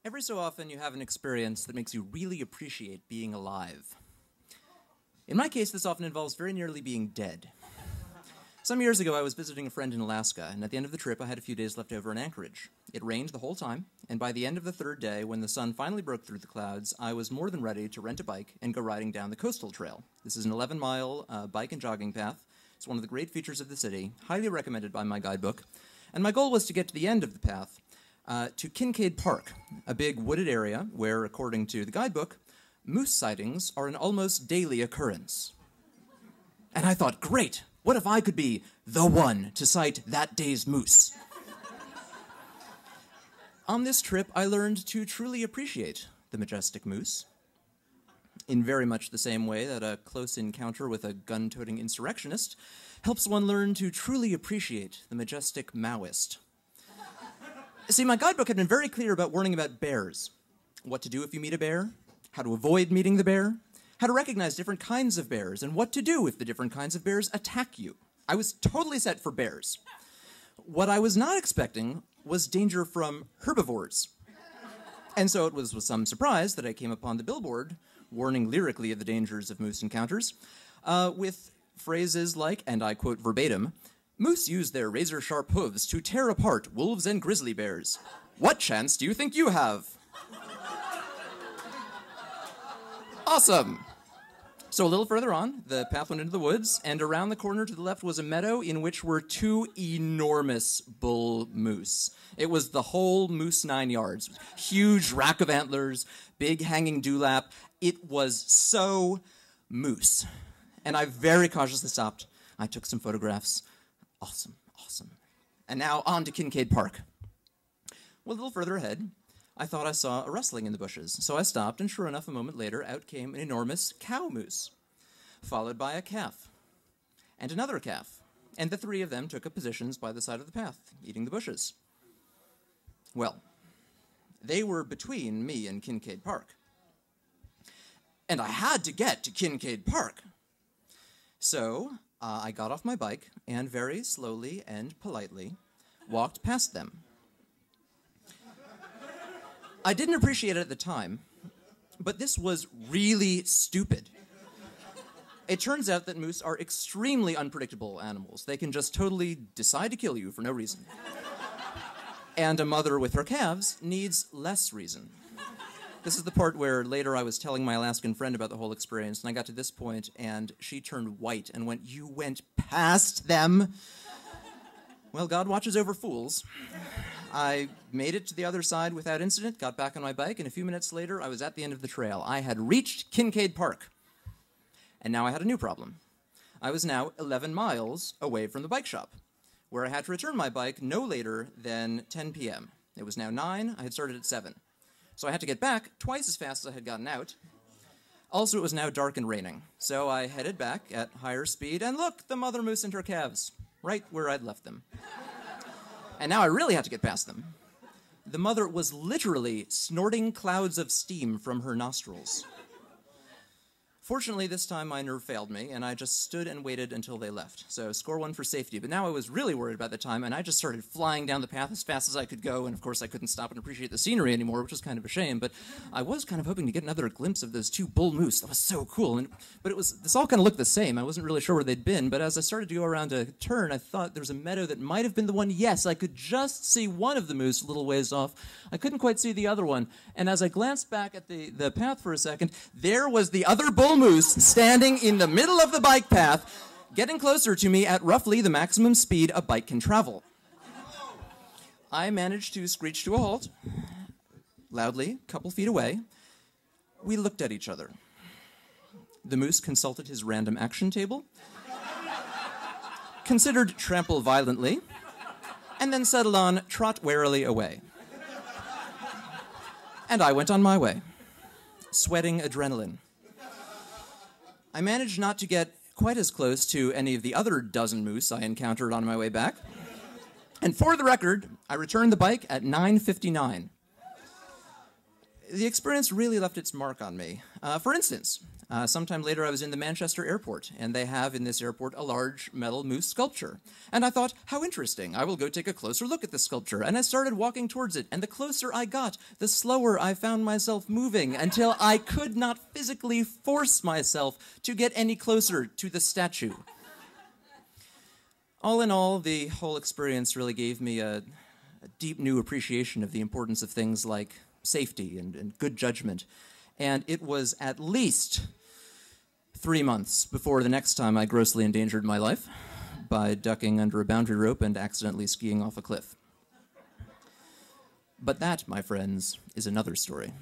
Every so often you have an experience that makes you really appreciate being alive. In my case, this often involves very nearly being dead. Some years ago, I was visiting a friend in Alaska, and at the end of the trip, I had a few days left over in Anchorage. It rained the whole time, and by the end of the third day, when the sun finally broke through the clouds, I was more than ready to rent a bike and go riding down the coastal trail. This is an 11-mile bike and jogging path. It's one of the great features of the city, highly recommended by my guidebook, and my goal was to get to the end of the path, to Kincaid Park, a big wooded area where, according to the guidebook, moose sightings are an almost daily occurrence. And I thought, great, what if I could be the one to sight that day's moose? On this trip, I learned to truly appreciate the majestic moose, in very much the same way that a close encounter with a gun-toting insurrectionist helps one learn to truly appreciate the majestic Maoist. See, my guidebook had been very clear about warning about bears. What to do if you meet a bear, how to avoid meeting the bear, how to recognize different kinds of bears, and what to do if the different kinds of bears attack you. I was totally set for bears. What I was not expecting was danger from herbivores. And so it was with some surprise that I came upon the billboard warning lyrically of the dangers of moose encounters, with phrases like, and I quote verbatim, "Moose use their razor-sharp hooves to tear apart wolves and grizzly bears. What chance do you think you have?" Awesome! So a little further on, the path went into the woods, and around the corner to the left was a meadow in which were two enormous bull moose. It was the whole moose 9 yards. Huge rack of antlers, big hanging dewlap. It was so moose. And I very cautiously stopped. I took some photographs. Awesome, awesome. And now on to Kincaid Park. Well, a little further ahead, I thought I saw a rustling in the bushes, so I stopped, and sure enough, a moment later, out came an enormous cow moose, followed by a calf, and another calf, and the three of them took up positions by the side of the path, eating the bushes. Well, they were between me and Kincaid Park, and I had to get to Kincaid Park. So I got off my bike and very slowly and politely walked past them. I didn't appreciate it at the time, but this was really stupid. It turns out that moose are extremely unpredictable animals. They can just totally decide to kill you for no reason. And a mother with her calves needs less reason. This is the part where later I was telling my Alaskan friend about the whole experience, and I got to this point, and she turned white and went, "You went past them?" Well, God watches over fools. I made it to the other side without incident, got back on my bike, and a few minutes later, I was at the end of the trail. I had reached Kincaid Park. And now I had a new problem. I was now 11 miles away from the bike shop, where I had to return my bike no later than 10 p.m. It was now 9, I had started at 7. So I had to get back twice as fast as I had gotten out. Also, it was now dark and raining, so I headed back at higher speed, and look, the mother moose and her calves, right where I'd left them. And now I really had to get past them. The mother was literally snorting clouds of steam from her nostrils. Fortunately, this time my nerve failed me, and I just stood and waited until they left. So score 1 for safety. But now I was really worried about the time, and I just started flying down the path as fast as I could go, and of course I couldn't stop and appreciate the scenery anymore, which was kind of a shame. But I was kind of hoping to get another glimpse of those two bull moose. That was so cool. But this all kind of looked the same. I wasn't really sure where they'd been, but as I started to go around a turn, I thought there was a meadow that might have been the one. Yes, I could just see one of the moose a little ways off. I couldn't quite see the other one. And as I glanced back at the path for a second, there was the other bull moose standing in the middle of the bike path, getting closer to me at roughly the maximum speed a bike can travel. I managed to screech to a halt, loudly, a couple feet away. We looked at each other. The moose consulted his random action table, considered trample violently, and then settled on trot warily away. And I went on my way, sweating adrenaline. I managed not to get quite as close to any of the other dozen moose I encountered on my way back. And for the record, I returned the bike at 9:59. The experience really left its mark on me. For instance, sometime later I was in the Manchester airport, and they have in this airport a large metal moose sculpture. And I thought, how interesting, I will go take a closer look at the sculpture. And I started walking towards it, and the closer I got, the slower I found myself moving, until I could not physically force myself to get any closer to the statue. All in all, the whole experience really gave me a deep new appreciation of the importance of things like safety and good judgment. And it was at least 3 months before the next time I grossly endangered my life by ducking under a boundary rope and accidentally skiing off a cliff. But that, my friends, is another story.